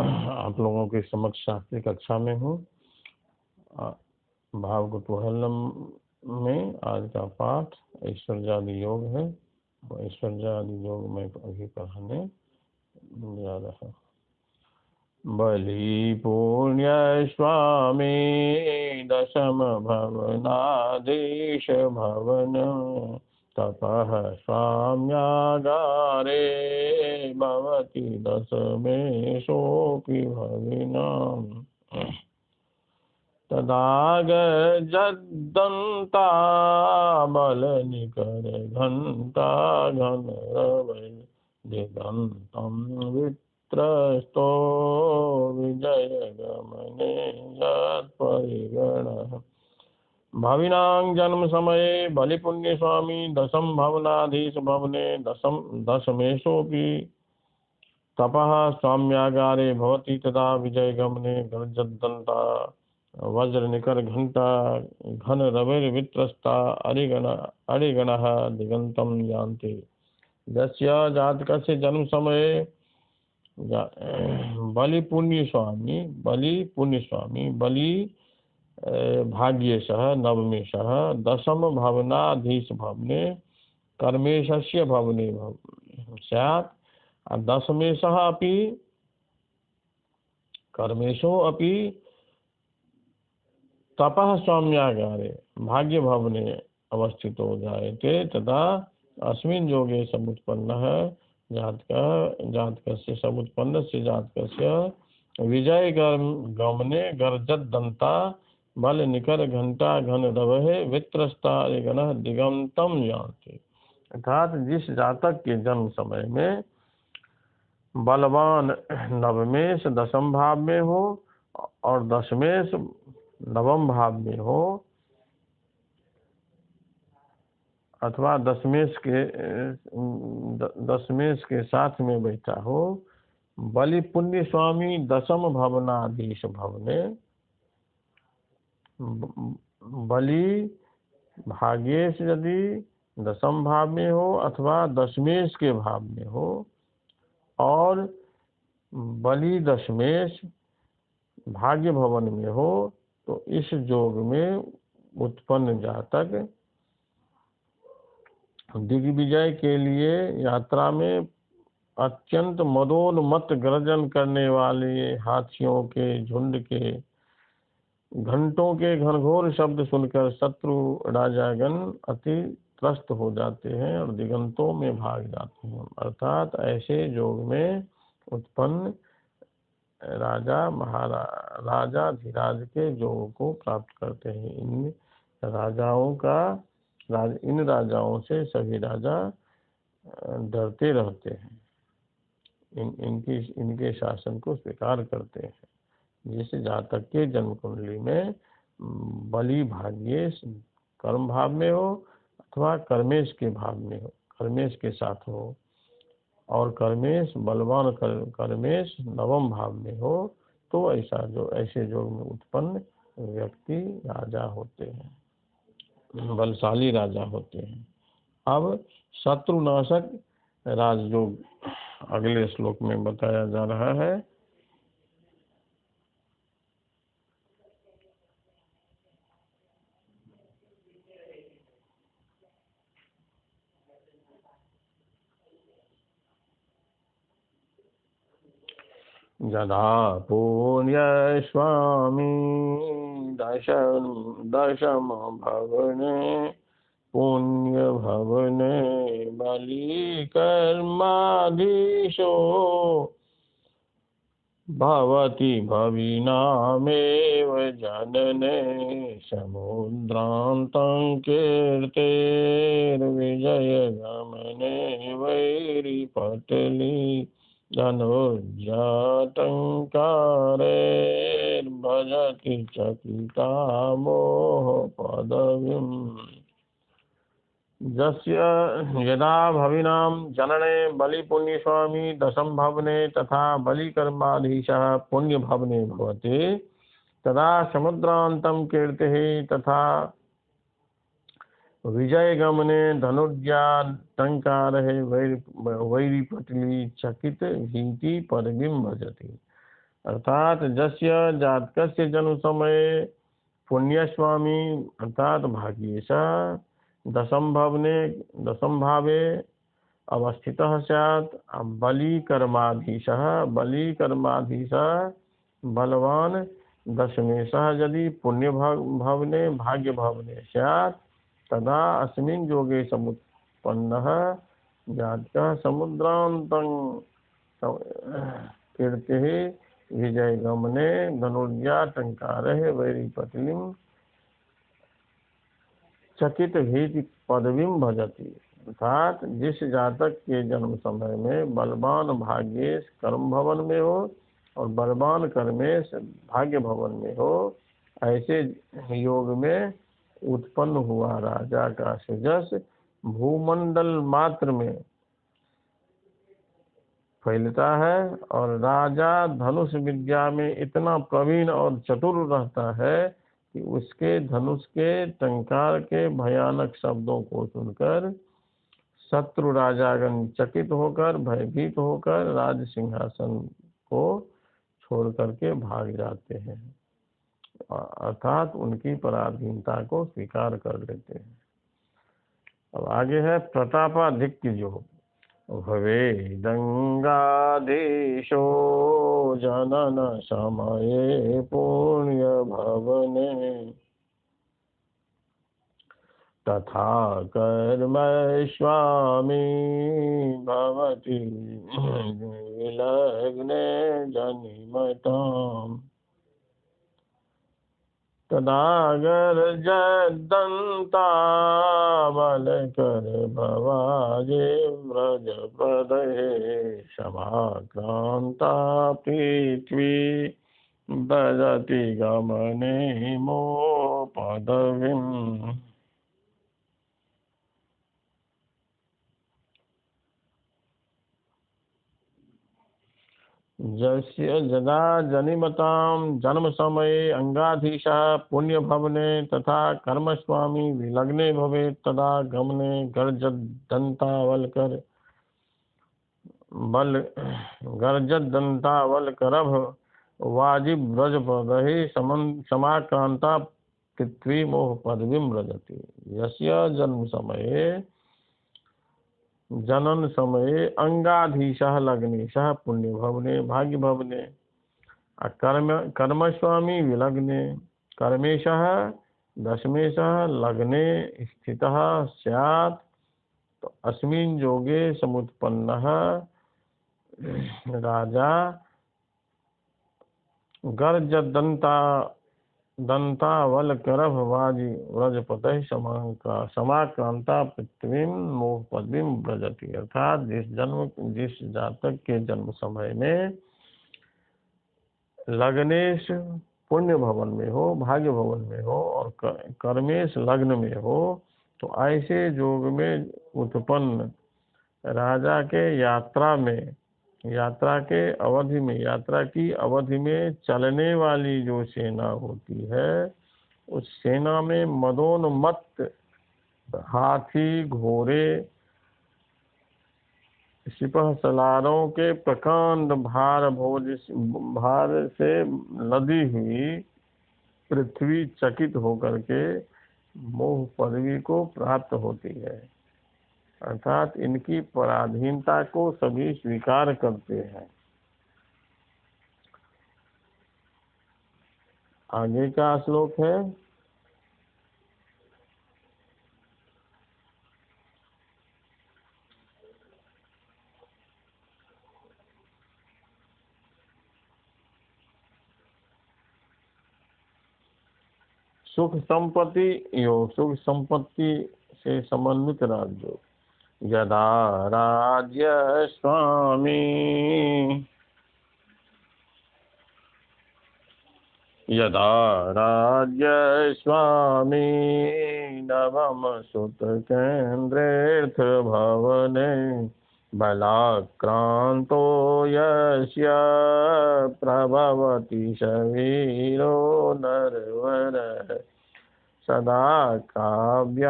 आप लोगों के समक्ष शास्त्री कक्षा में हूँ। भाव कुतूहलम में आज का पाठ ऐश्वर्यादि योग है। ऐश्वर्यादि योग में अभी पढ़ाने जा रहा हूँ। बलि पुण्य स्वामी दशम भवनाधीश भवन तपः स्वाम्यागारे भवति दशमेशोऽपि भविनाम् तदागजद्दन्ता बलनिकर घंटा घनरवै दिगन्तं वित्रस्तो विजयगमने यत्परिगणः भाविनां जन्म समये बलिपुण्य स्वामी दशम भवनाधीश भवने दशमेशोऽपि तपः स्वाम्यागारे भवति तदा विजयगमने गर्जद्दन्ता वज्रनिकर घंटा घन रविर्वित्रस्ता अरिगणः दिगंतं यान्ति। यस्य जातकस्य जन्म समय बलि पुण्य स्वामी बलि भाग्येशः नवमेशः दशम भवनाधीश भवने कर्मेशस्य भवने स्यात् दशमेशः अपि कर्मेशो अपि तपः स्वाम्यागारे भाग्य भवने अवस्थित हो जायते तदा अस्मिन् योगे समुत्पन्नः जातकस्य समुत्पन्नस्य जातकस्य विजय गमने गर्जद्दन्ता बल निकर घंटा घन रवः वित्रस्ता गणः दिगंतम यान्ति। अर्थात जिस जातक के जन्म समय में बलवान नवमेश दशम भाव में हो और दशमेश नवम भाव में हो अथवा दशमेश के साथ में बैठा हो, बलि पुण्य स्वामी दशम भवनाधीश भवने बलि भाग्येश यदि दशम भाव में हो अथवा दशमेश के भाव में हो और बलि दशमेश भाग्य भवन में हो तो इस योग में उत्पन्न जातक दिग्विजय के लिए यात्रा में अत्यंत मदोन्मत्त गर्जन करने वाले हाथियों के झुंड के घंटों के घनघोर शब्द सुनकर शत्रु राजागण अति त्रस्त हो जाते हैं और दिगंतों में भाग जाते हैं। अर्थात ऐसे योग में उत्पन्न राजा धीराज के योग को प्राप्त करते हैं। इन राजाओं से सभी राजा डरते रहते हैं, इनके शासन को स्वीकार करते हैं। जिस जातक के जन्म कुंडली में बलि भाग्येश कर्म भाव में हो अथवा कर्मेश के भाव में हो, कर्मेश के साथ हो और कर्मेश बलवान कर्मेश नवम भाव में हो तो ऐसे योग में उत्पन्न व्यक्ति राजा होते हैं, बलशाली राजा होते हैं। अब शत्रुनाशक राजयोग अगले श्लोक में बताया जा रहा है। यदा पुण्य स्वामी दशम भवने पुण्य भवने बलि कर्माधीशो भवति भविनामेव जनने समुद्रान्तं कीर्तेर्विजय गमने वैरिपटली धनुर्जाटङ्कारेर्भजति चकिता मोहपदवीम्। यस्य यदा भविनां जनने बलि पुण्य स्वामी दशम भवने तथा बलि कर्माधीशः पुण्य भवने भवति तदा समुद्रान्तं कीर्तिः तथा विजय गमने धनुर्जाटङ्कारः वैरिपटली चकित भीति परवीं भजति। अर्थात जस्य जातकस्य जन्म समय पुण्यस्वामी अर्थात भाग्येशः दशम भावे अवस्थितः स्यात्। बलिकर्माधीशः बलवान दशमेशः यदि पुण्य भवने भाग्य भवने स्यात् तदा अस्मिन् योगे समुत्पन्नः जातकः समुद्रान्तं कीर्तिः विजय गमने धनुर्या टंकारः वैरिपतिलिं चकित भीति पदवीं भजति। अर्थात जिस जातक के जन्म समय में बलवान भाग्येश कर्म भवन में हो और बलवान कर्मेश भाग्य भवन में हो, ऐसे योग में उत्पन्न हुआ राजा का सुजस भूमंडल मात्र में फैलता है और राजा धनुष विद्या में इतना प्रवीण और चतुर रहता है कि उसके धनुष के टंकार के भयानक शब्दों को सुनकर शत्रु राजागण चकित होकर भयभीत होकर राज सिंहासन को छोड़ करके भाग जाते हैं, अर्थात उनकी पराधीनता को स्वीकार कर लेते हैं। अब आगे है प्रतापाधिक्य योग। भवेदंगाधीशो जनन समये पुण्य भवने तथा कर्म स्वामी भवति विलग्ने जनिमताम् तदागर्जदन्तावलकर भवाजे व्रजपदये समाक्रान्ता पृथ्वी भजति गमने मोपदवीम्। जस्य यदा जनिमतां जन्म समये अंगाधीशः पुण्य भवने तथा कर्मस्वामी विलग्ने भवेत् तदा गमने गर्जदंतावलकरभ वाजिब व्रजपदहि समाक्रांता पृथ्वी मोह पदवीं व्रजति। यस्य जनन समये अंगाधीशः लग्नेशः पुण्य भवने भाग्य भवने कर्मस्वामी विलग्ने कर्मेशः दशमेशः लग्ने स्थितः स्यात् तो अस्मिन् योगे समुत्पन्नः राजा दंतावलकरभ वाजी व्रजपतः समाक्रांता पृथ्वीं मोह पदवीं व्रजति। अर्थात जिस जातक के जन्म समय में लग्नेश पुण्य भवन में हो भाग्य भवन में हो और कर्मेश लग्न में हो तो ऐसे योग में उत्पन्न राजा के यात्रा की अवधि में चलने वाली जो सेना होती है उस सेना में मदोन्मत्त हाथी घोड़े सिपह सलारों के प्रकांड भार से लदी हुई पृथ्वी चकित होकर के मोह पदवी को प्राप्त होती है। अर्थात इनकी पराधीनता को सभी स्वीकार करते हैं। आगे का श्लोक है सुख संपत्ति से समन्वित राज्य। यदा राज्य स्वामी नवम सुत केन्द्रेऽर्थ भवने बलाक्रांतो यस्य प्रभवति शरीरो नरवर सदा काव्यालापी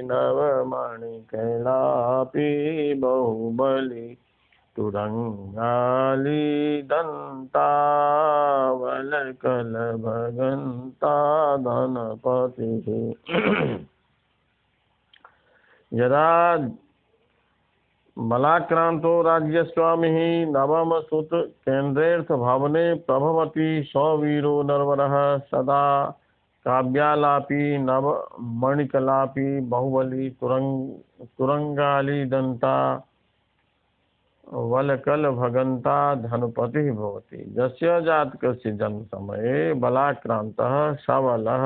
नवमणिकैलापी बहुबली तुरंगाली दंता वलकल भगंता धनपति। यदा बलाक्रांतो राज्यस्वामी नवम सुत केन्द्रेर्थ भवने प्रभवति सवीरो नरवरः सदा काव्यालापी नव मणिकलापी बाहुबली तुरंगाली दंता वलकल भगंता धनपति भवति। यस्य जातकस्य जन्म समये बलाक्रांतः सबलः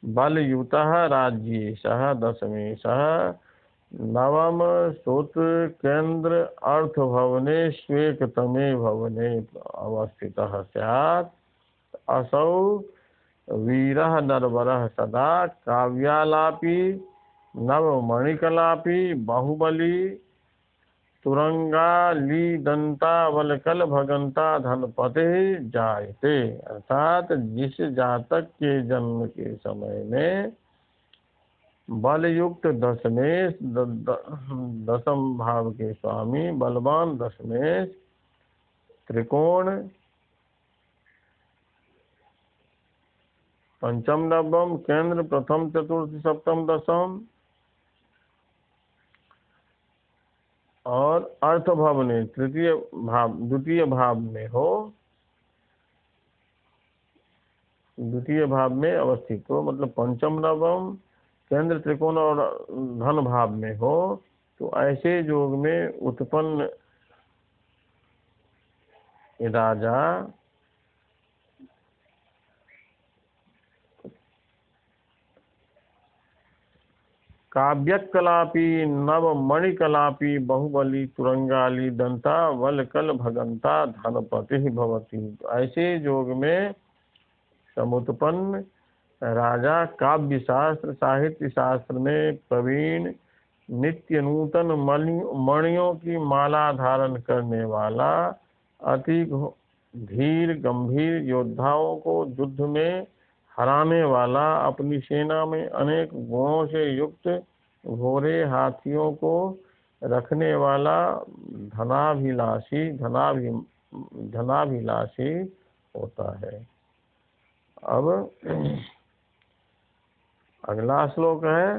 बलयुतः राज्येशः दशमेशः नवम सुत केन्द्र अर्थ भवने स्वेकतमे भवने अवस्थितः स्यात्। असौ वीरः नरवरः सदा काव्यालापी नवमणिकलापी बाहुबली तुरंगाली दंता वलकल भगंता धनपति जायते। अर्थात जिस जातक के जन्म के समय में बलयुक्त दशमेश दशम भाव के स्वामी बलवान दशमेश त्रिकोण पंचम नवम केंद्र प्रथम चतुर्थ सप्तम दशम और अर्थ भवने द्वितीय भाव में हो, द्वितीय भाव में अवस्थित हो, मतलब पंचम नवम केंद्र त्रिकोण और धन भाव में हो, तो ऐसे योग में उत्पन्न राजा काव्यकलापी नव मणिकलापी बाहुबली तुरंगाली दंता वलकल भगंता धनपति भवति। ऐसे योग में समुत्पन्न राजा काव्य शास्त्र साहित्य शास्त्र में प्रवीण नित्य नूतन मणियों की माला धारण करने वाला अति धीर गंभीर योद्धाओं को युद्ध में हराने वाला अपनी सेना में अनेक गुणों से युक्त घोड़े हाथियों को रखने वाला धनाभिलाषी होता है। अब अगला श्लोक है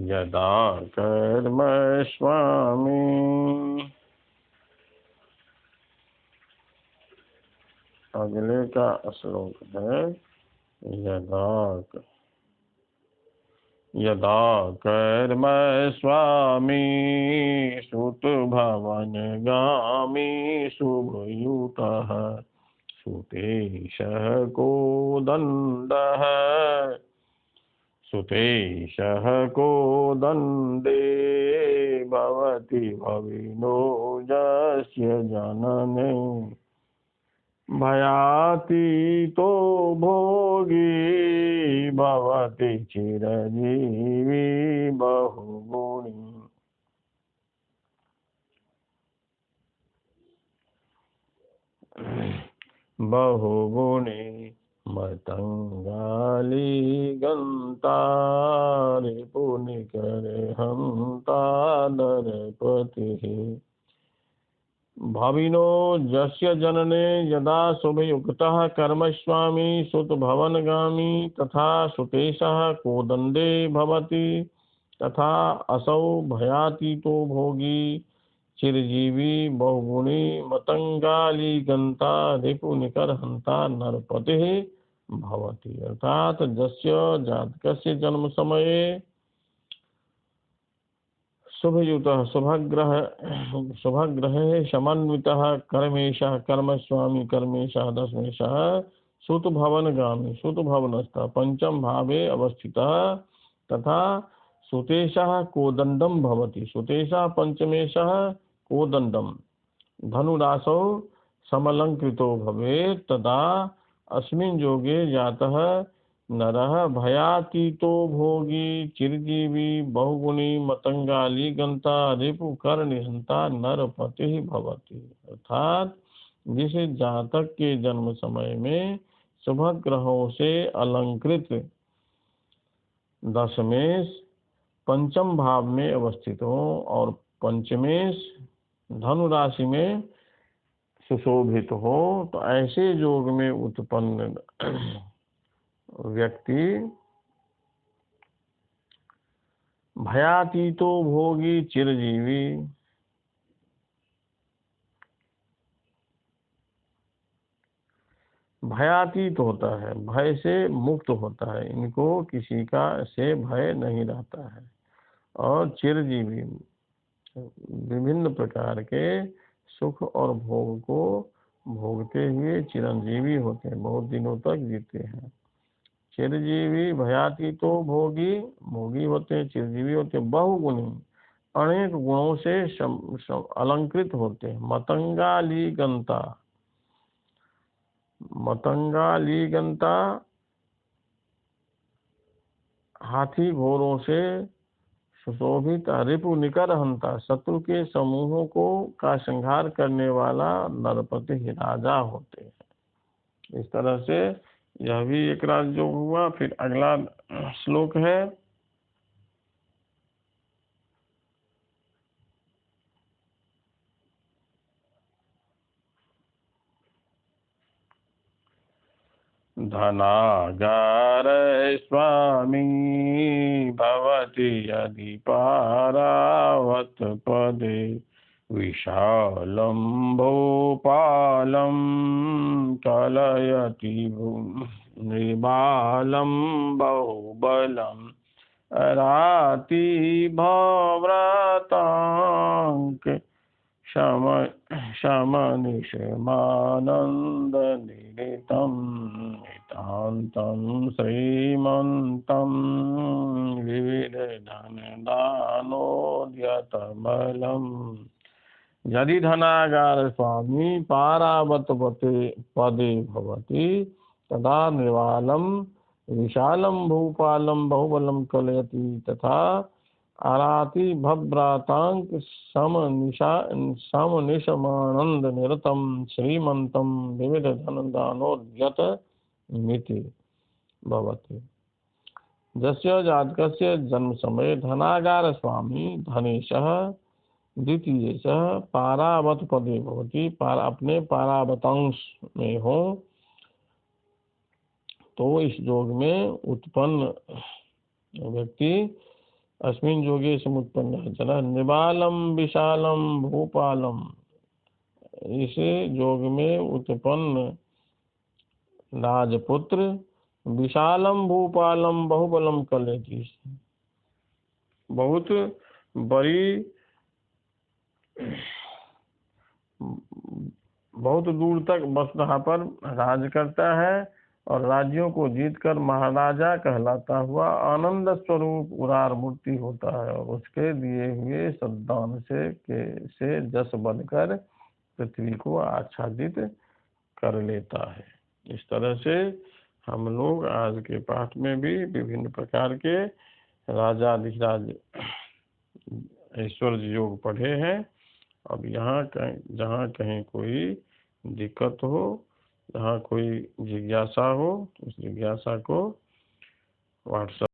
यदा कर्म स्वामी। अगले का श्लोक है यदा कर्म स्वामी सुत भवन गामी शुभयुतः सुतेशः कोदंडे भवति भविनो यस्य जनने भयातीतो भोगी भवति चिरजीवी बहुगुणी। मतंगाली गंता रिपुनिकर हंता नरपतिः भाविनो यस्य जनने यदा शुभयुक्तः कर्मस्वामी सुत भवनगामी तथा सुतेशः कोदंडे भवति तथा असौ भयातीतो भोगी चिरजीवी बहुगुणी मतंगाली गंता रिपुनिकर हंता नरपतिः भवति। अर्थात यस्य जातकस्य जन्म समये शुभयुतः शुभग्रह समन्वितः कर्मेशः कर्मस्वामी कर्मेशः दशमेशः सुत भवनस्थ पंचम भावे अवस्थितः तथा सुतेशः कोदंडम भवति। सुतेशः पंचमेशः कोदंडम धनुरासौ समलंकृतो भवेत् तदा अस्मिन् योगे जातः नरः भयातीतो भोगी चिरजीवी बहुगुणी मतंगाली गंता रिपुकर्णिहंता नरपतिः भवति। अर्थात जिस जातक के जन्म समय में शुभ ग्रहों से अलंकृत दशमेश पंचम भाव में अवस्थित हो और पंचमेश धनु राशि में सुशोभित हो, तो ऐसे योग में उत्पन्न व्यक्ति भयातीतो भोगी चिरजीवी, भयातीत होता है, भय से मुक्त होता है, इनको किसी का से भय नहीं रहता है। और चिरजीवी विभिन्न प्रकार के सुख और भोग को भोगते हुए चिरंजीवी होते हैं, बहुत दिनों तक जीते हैं। चिरजीवी भयातीतो भोगी, भोगी होते हैं, चिरजीवी होते हैं, बहुगुणी अनेक गुणों से अलंकृत होते हैं। मतंगालीगंता, मतंगालीगंता हाथी घोड़ों से सुशोभित, रिपु निकर हंता शत्रु के समूहों को का संहार करने वाला नरपति राजा होते हैं। इस तरह से यह भी एक राजयोग हुआ। फिर अगला श्लोक है, धनागार स्वामी भवति यदि पारावत पदे, विशालं भोपालं कलयति नृबालं बहुबलं, राति भव्रतांक शमनिशमानन्दनिरितं, नितान्तं श्रीमन्तं विविधधनदानोद्यतबलम्। यदि धनागार स्वामी पारावत पदे भवति, तदा निर्वालं विशालं भूपालं बहुबलं कलयति, तथा आराति भव्रातांक समनिशमानंद निरतम श्रीमंतम विविध धन दानोद्यत मिति भवति। जस्य जातकस्य जन्म समय धनागार स्वामी धनेशः द्वितीयेशः पारावत पदे भवति, अपने पारावतांश में हो, तो इस योग में उत्पन्न व्यक्ति अस्मिन् योगे समुत्पन्न जना निबालम विशालम भूपालम, इस योग में उत्पन्न राजपुत्र विशालम भूपालम बहुबलम कलयति, बहुत बड़ी बहुत दूर तक बसहा पर राज करता है और राज्यों को जीतकर महाराजा कहलाता हुआ आनंद स्वरूप उदार मूर्ति होता है, और उसके दिए हुए सद्दान से जस बनकर पृथ्वी को आच्छादित कर लेता है। इस तरह से हम लोग आज के पाठ में भी विभिन्न प्रकार के राजाधिराज ऐश्वर्य योग पढ़े हैं। अब यहाँ जहाँ कहीं कोई दिक्कत हो, जहाँ कोई जिज्ञासा हो, उस जिज्ञासा को व्हाट्सएप